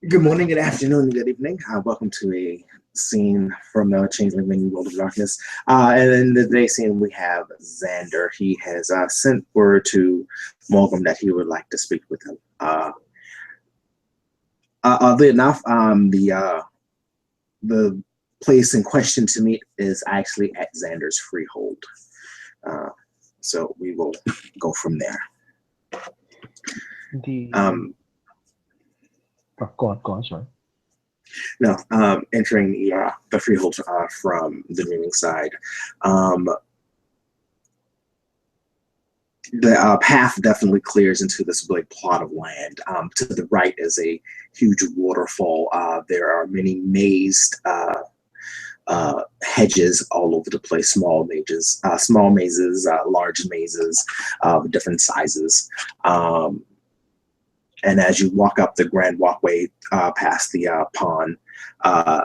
Good morning, good afternoon, good evening. Welcome to a scene from the Changeling Menu World of Darkness. And in today's scene, we have Xander. He has sent word to Morgan that he would like to speak with him. Oddly enough, the place in question to meet is actually at Xander's freehold. Uh, so we will go from there. The Um, go on, sorry. no, entering the freehold from the Dreaming side. Um, the path definitely clears into this big plot of land. To the right is a huge waterfall. There are many mazed hedges all over the place, small mazes, large mazes of different sizes. And as you walk up the grand walkway past the pond, uh,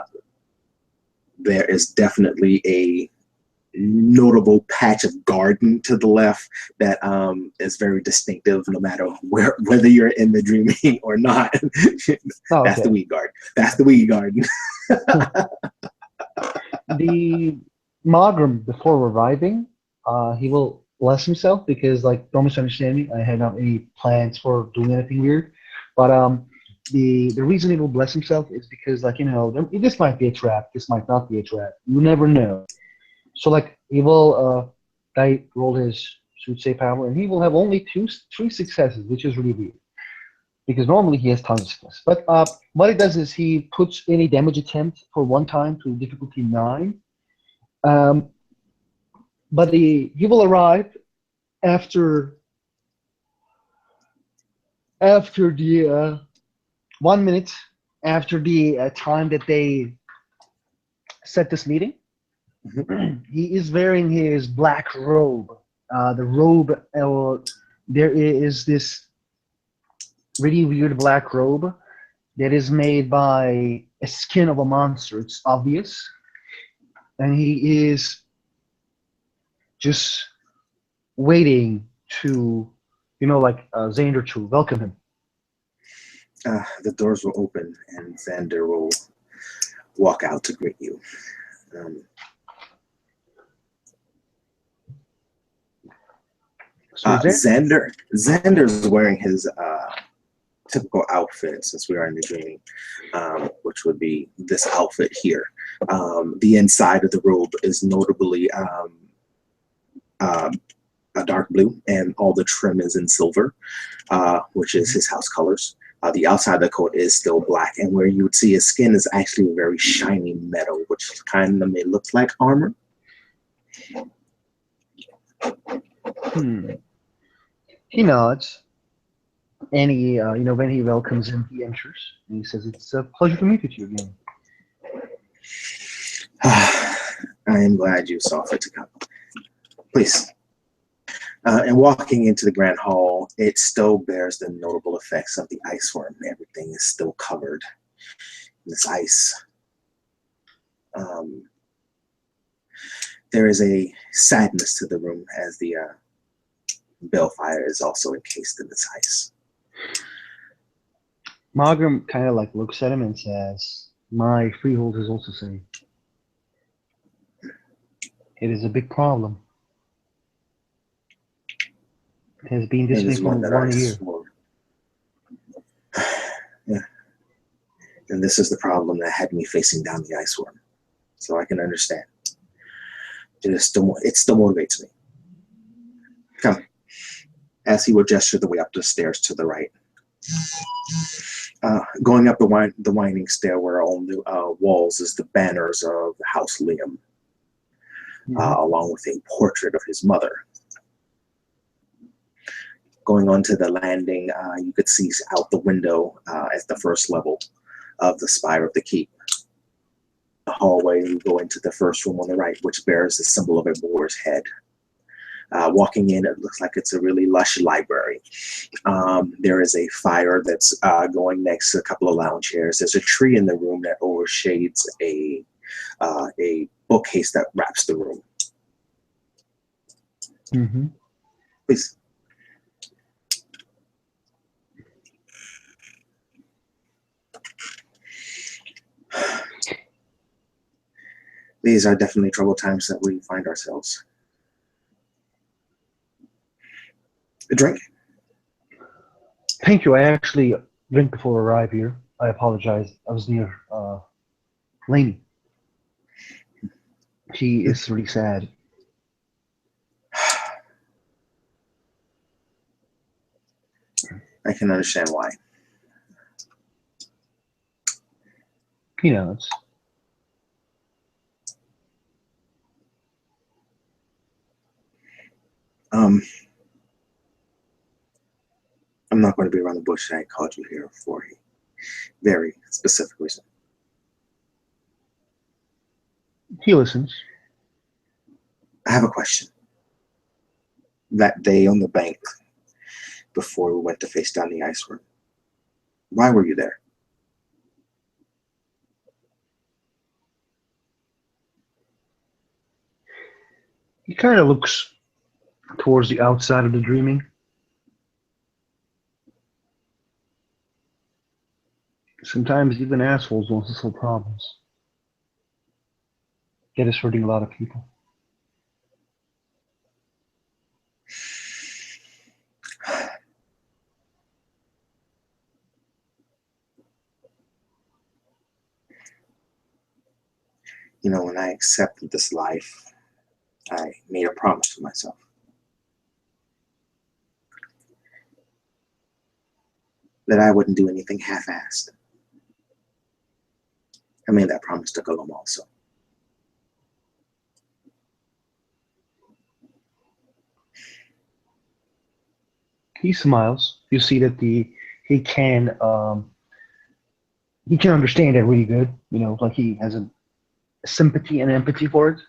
there is definitely a notable patch of garden to the left that is very distinctive no matter whether you're in the dreaming or not. Oh, That's the okay. weed garden. That's the weed garden. The Magram, before arriving, he will bless himself because, like, don't misunderstand me, I had not any plans for doing anything weird. But the reason he will bless himself is because, like, this might be a trap, this might not be a trap. You never know. So, like, he will die, roll his soothsay power, and he will have only three successes, which is really weird. Because normally he has tons of success. But what he does is he puts any damage attempt for one time to difficulty 9. Um, but he will arrive after the 1 minute after the time that they set this meeting. He is wearing his black robe. The robe, there is this really weird black robe that is made by a skin of a monster. It's obvious, and he is just waiting to, like Xander to welcome him. The doors will open and Xander will walk out to greet you. Um, So Xander, Xander's wearing his typical outfit since we are in the dreaming, which would be this outfit here. The inside of the robe is notably um, a dark blue, and all the trim is in silver, which is his house colors. The outside of the coat is still black, and where you would see his skin is actually very shiny metal, which kind of may look like armor. hmm, he nods, and when he welcomes him, he enters, and he says, "It's a pleasure to meet with you again." I am glad you saw fit to come. Please. And walking into the grand hall, it still bears the notable effects of the ice worm. Everything is still covered in this ice. Um, there is a sadness to the room as the balefire is also encased in this ice. Margrim kind of like looks at him and says, "My freehold is also saying it is a big problem. It has been this It way is for one that I 1 year." swore. Yeah. And this is the problem that had me facing down the ice worm. So I can understand. It still motivates me. Come. As he would gesture the way up the stairs to the right. Going up the winding stairwell on the walls is the banners of House Liam, Hmm. along with a portrait of his mother. Going onto the landing, you could see out the window at the first level of the spire of the keep. The hallway, you go into the first room on the right, which bears the symbol of a boar's head. Walking in, it looks like it's a really lush library. There is a fire that's going next to a couple of lounge chairs. There's a tree in the room that overshades a bookcase that wraps the room. Hmm. Please. These are definitely troubled times that we find ourselves. A drink? Thank you. I actually drank before I arrived here. I apologize. I was near Lainey. She is really sad. I can understand why. You know, it's Um, I'm not going to be around the bush. I called you here for a very specific reason. he listens. I have a question. That day on the bank before we went to face down the ice room, why were you there? He kind of looks towards the outside of the dreaming. Sometimes even assholes want to solve problems. That is hurting a lot of people. You know, when I accepted this life, I made a promise to myself that I wouldn't do anything half-assed. I made that promise to Gollum also. He smiles. You see that he can he can understand it really good. You know, like he has a sympathy and empathy for it.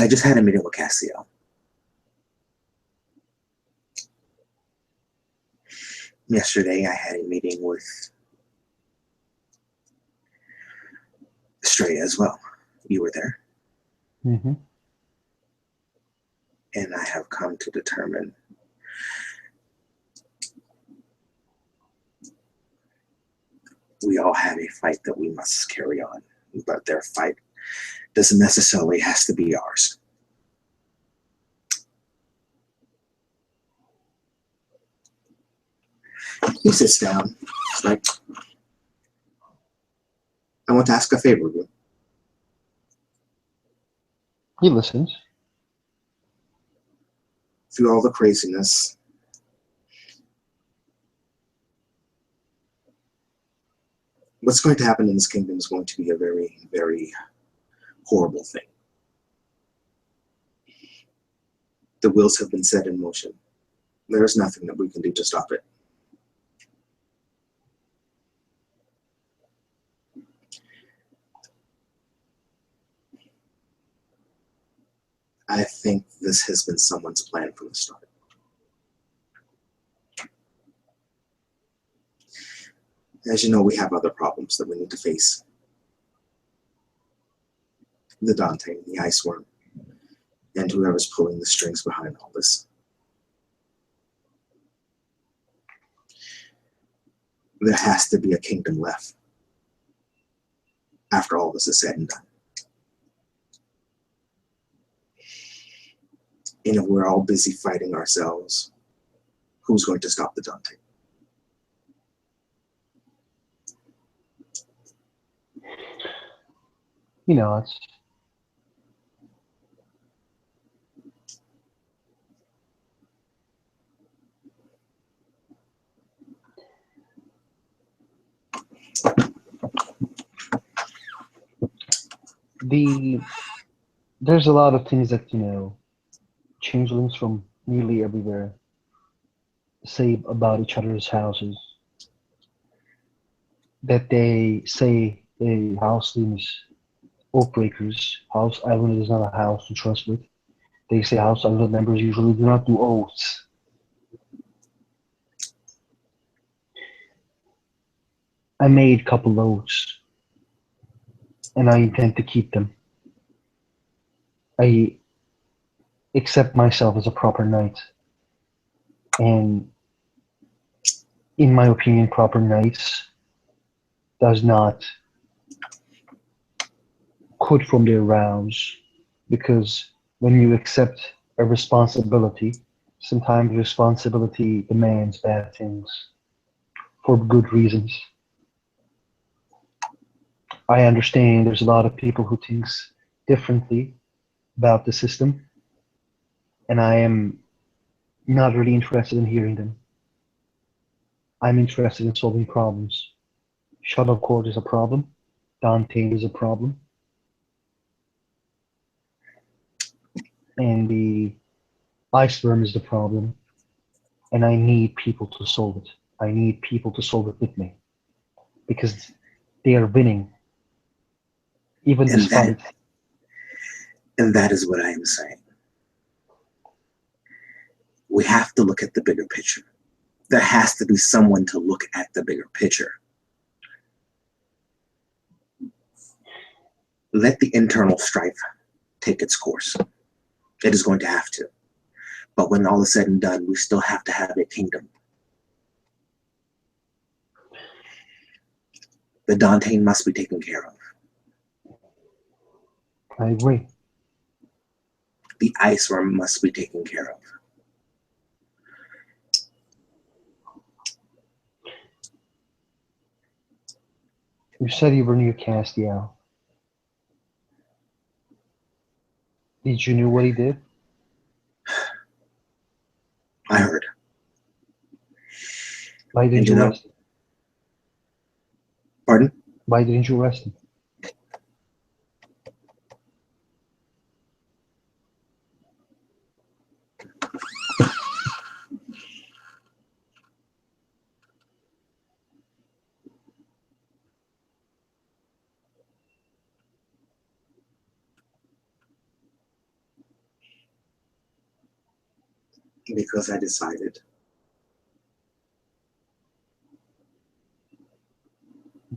I just had a meeting with Cassio. Yesterday, I had a meeting with Estrella as well. You were there. Mm-hmm. And I have come to determine we all have a fight that we must carry on, but their fight doesn't necessarily has to be ours. He sits down. It's like, I want to ask a favor of you. He listens. Through all the craziness, what's going to happen in this kingdom is going to be a very, very horrible thing. The wheels have been set in motion. There is nothing that we can do to stop it. I think this has been someone's plan from the start. As you know, we have other problems that we need to face. The Dante, the Ice Worm, and whoever's pulling the strings behind all this. There has to be a kingdom left after all this is said and done. And if we're all busy fighting ourselves, who's going to stop the Dante? You know, it's the there's a lot of things that, you know, changelings from nearly everywhere say about each other's houses. That they say the houselings, oath breakers, House Island is not a house to trust with. They say House Island members usually do not do oaths. I made a couple oaths, and I intend to keep them. I accept myself as a proper knight. And in my opinion, proper knights does not quit from their rounds, because when you accept a responsibility, sometimes responsibility demands bad things for good reasons. I understand there's a lot of people who thinks differently about the system, and I am not really interested in hearing them. I'm interested in solving problems. Shuttlecourt is a problem. Dante is a problem. And the ice worm is the problem. And I need people to solve it. I need people to solve it with me. Because they are winning. Even And despite. that is what I am saying. We have to look at the bigger picture. There has to be someone to look at the bigger picture. Let the internal strife take its course. It is going to have to. But when all is said and done, we still have to have a kingdom. The Dante must be taken care of. I agree. The ice worm must be taken care of. You said you were near Castiel. Did you know what he did? I heard. Why didn't And you you know, arrest him? pardon? Why didn't you arrest him? Because I decided.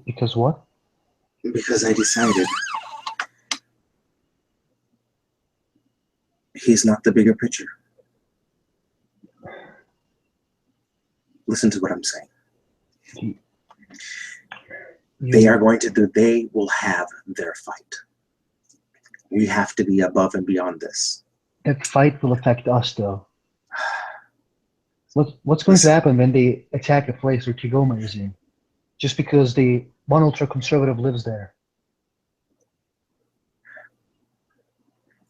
Because what? Because I decided. He's not the bigger picture. Listen to what I'm saying. They are going to do, they will have their fight. We have to be above and beyond this. That fight will affect us, though. What's going to happen when they attack a place where Kigoma is in? Just because the one ultra-conservative lives there.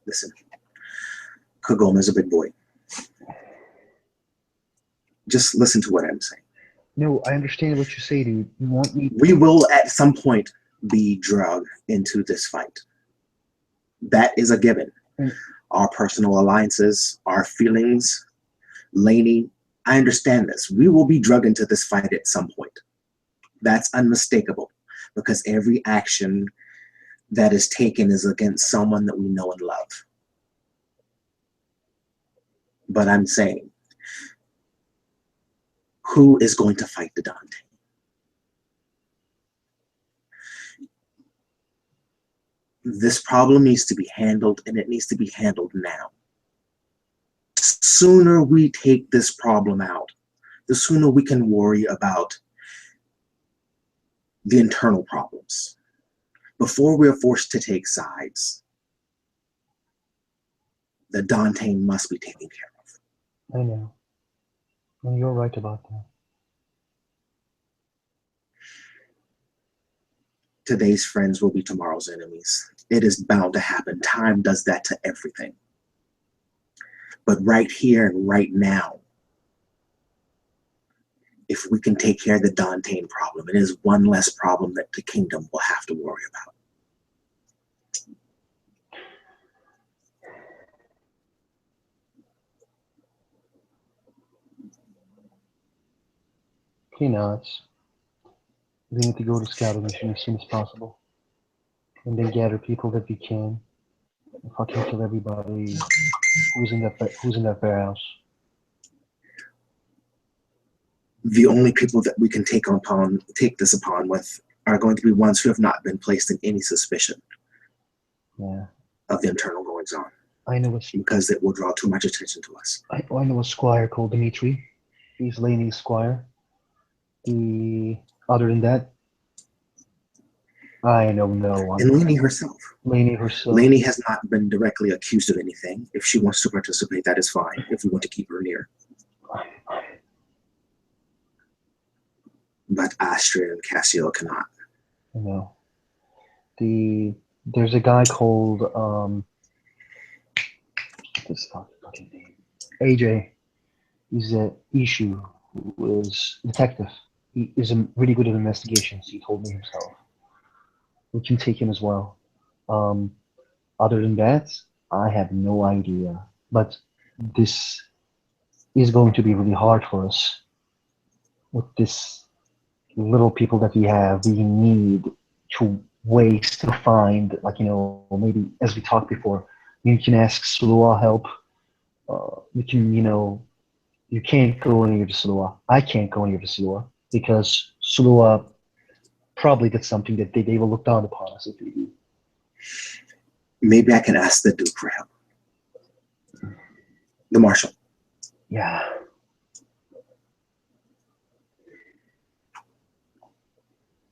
Listen, Kagoma is a big boy. Just listen to what I'm saying. No, I understand what you say, dude. You want me? We will at some point be dragged into this fight. That is a given. Our personal alliances, our feelings, Lainey, I understand this. We will be dragged into this fight at some point. That's unmistakable, because every action that is taken is against someone that we know and love. But I'm saying, who is going to fight the Dante? This problem needs to be handled, and it needs to be handled now. The sooner we take this problem out, the sooner we can worry about the internal problems before we're forced to take sides. The Dante must be taken care of. I know. And you're right about that. Today's friends will be tomorrow's enemies. It is bound to happen. Time does that to everything. But right here and right now, if we can take care of the Dante problem, it is one less problem that the kingdom will have to worry about. Peanuts. We need to go to scouting mission as soon as possible. And then gather people that we can. And fucking kill everybody who's in that warehouse. The only people that we can take this upon with are going to be ones who have not been placed in any suspicion Yeah. of the internal goings on. I know a, because it will draw too much attention to us. I know a squire called Dimitri. He's Laney's squire. The other than that, I know no one. And Lainey herself. Laney herself. Lainey has not been directly accused of anything. If she wants to participate, that is fine. If we want to keep her near. But Astrid and Cassio cannot. I know. There's a guy called what's his fucking name? AJ. He's a issue who is detective. He is really good at investigations. He told me himself. We can take him as well. Other than that, I have no idea. But this is going to be really hard for us with this little people that we have. We need to ways to find, like, maybe as we talked before, you can ask Sulua help. You can, you can't go near the Sulua. I can't go near the Sulua because Sulua probably did something that they will look down upon us if we do. Maybe I can ask the Duke for help. The Marshal. Yeah.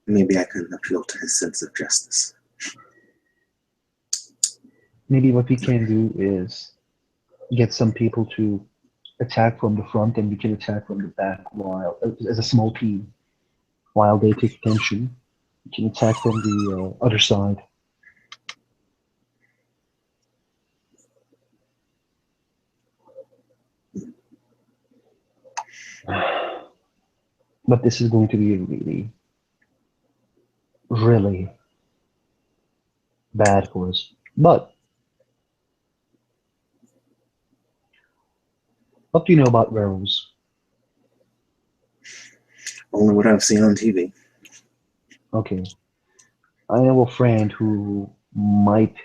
Maybe I can appeal to his sense of justice. Maybe what we can do is get some people to attack from the front and we can attack from the back while, as a small team, while they take attention. We can attack from the other side. But this is going to be really, really bad for us. But what do you know about werewolves? Only what I've seen on TV. Okay. I know a friend who might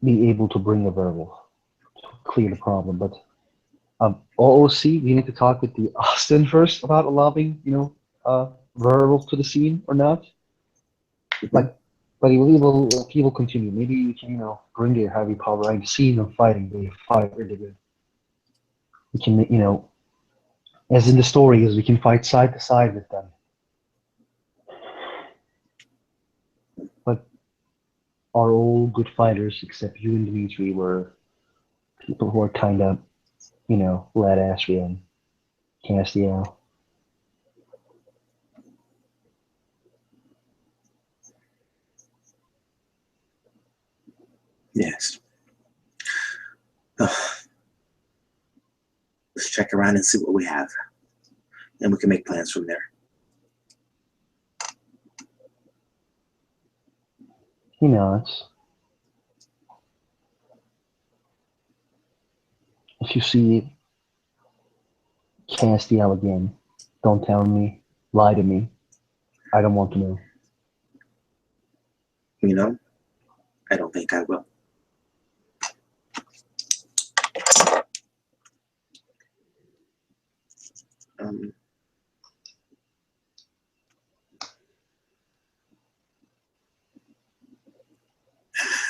be able to bring a werewolf to clear the problem, but OOC, we need to talk with the Austin first about allowing, werewolf to the scene or not. Like, but he will continue. Maybe we can, bring a heavy power and scene of fighting. They fight really good. We can, as in the story is, we can fight side to side with them. But are all good fighters except you and Dimitri were people who are kind of, Lad Astria and Castiel. Yes. Let's check around and see what we have. And we can make plans from there. He nods. If you see Castiel again, don't tell me, lie to me. I don't want to know. I don't think I will.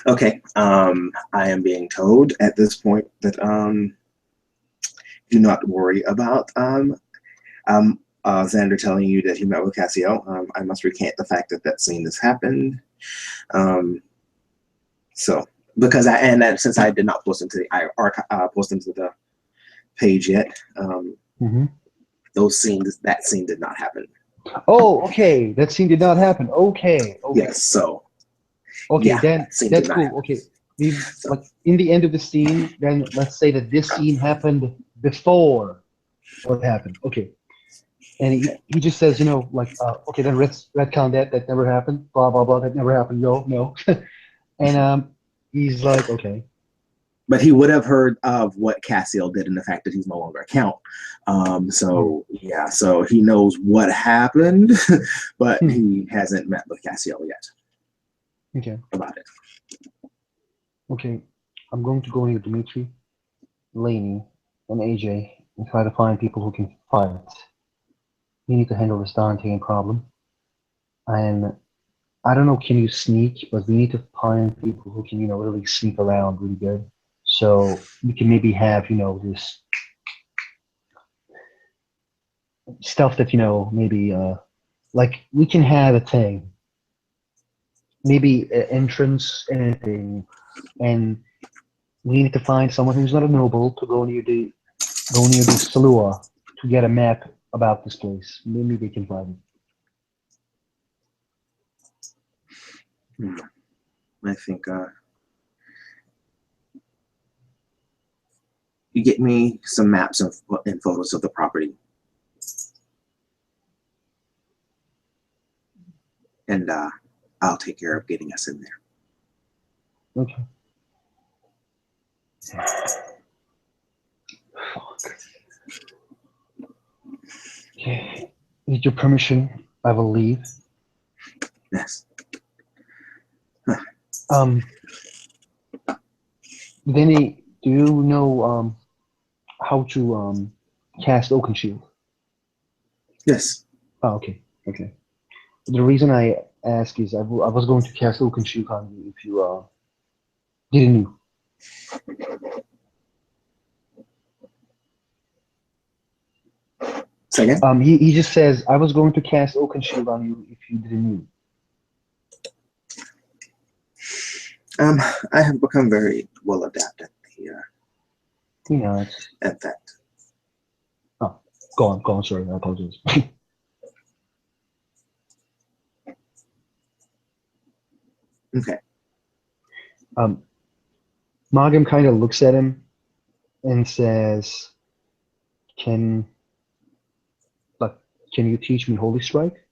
Okay. I am being told at this point that do not worry about Xander telling you that he met with Cassio. I must recant the fact that scene has happened. So because since I did not post into the page yet, that scene did not happen. Oh, okay. That scene did not happen. Okay. Yes. So. Okay, Yeah, then that's cool. happen. Okay, like in the end of the scene, then let's say that this scene happened before what happened. Okay, and he just says, okay, then retcon that never happened. Blah blah blah. That never happened. No. And he's like, okay. But he would have heard of what Cassiel did and the fact that he's no longer a count. So he knows what happened, but he hasn't met with Cassiel yet. Okay. About it. Okay, I'm going to go near Dimitri, Laney, and AJ and try to find people who can fight. We need to handle this Dantean problem. I'm I don't know, can you sneak? But we need to find people who can, really sneak around really good. So we can maybe have, this stuff that, maybe like we can have a thing, maybe an entrance and anything, and we need to find someone who's not a noble to go near the Salua to get a map about this place. Maybe they can find Hmm. I think you get me some maps and photos of the property, and I'll take care of getting us in there. it. Okay. Okay. With your permission, I will leave. Yes. Um, Vinny, do you know how to cast Oakenshield? Yes. Oh, okay. Okay. The reason I ask is I was going to cast Oakenshield on you if you didn't know. Say again? He just says I was going to cast Oakenshield on you if you didn't know. I have become very well adept at It's at that. go on. Sorry, I apologize. Okay. Magam kind of looks at him and says, "Can like can you teach me Holy Strike?"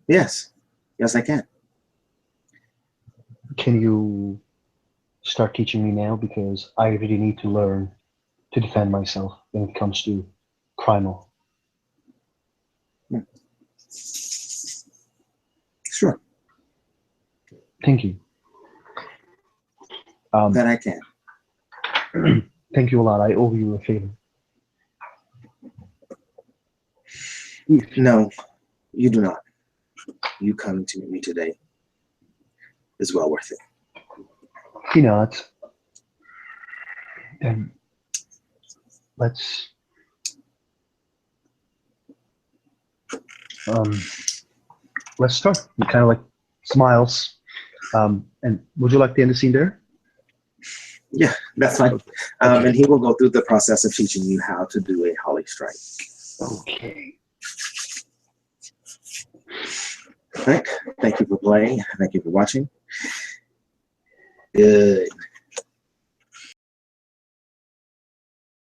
Yes. Yes, I can. Can you start teaching me now? Because I really need to learn to defend myself when it comes to primal. Sure. Thank you. That I can. Thank you a lot. I owe you a favor. No, you do not. You coming to meet me today is well worth it. It's then let's start. He kind of like smiles. And would you like to end the scene there? Yeah, that's fine. And he will go through the process of teaching you how to do a Holy Strike. Okay. All right. Thank you for playing. Thank you for watching. Good.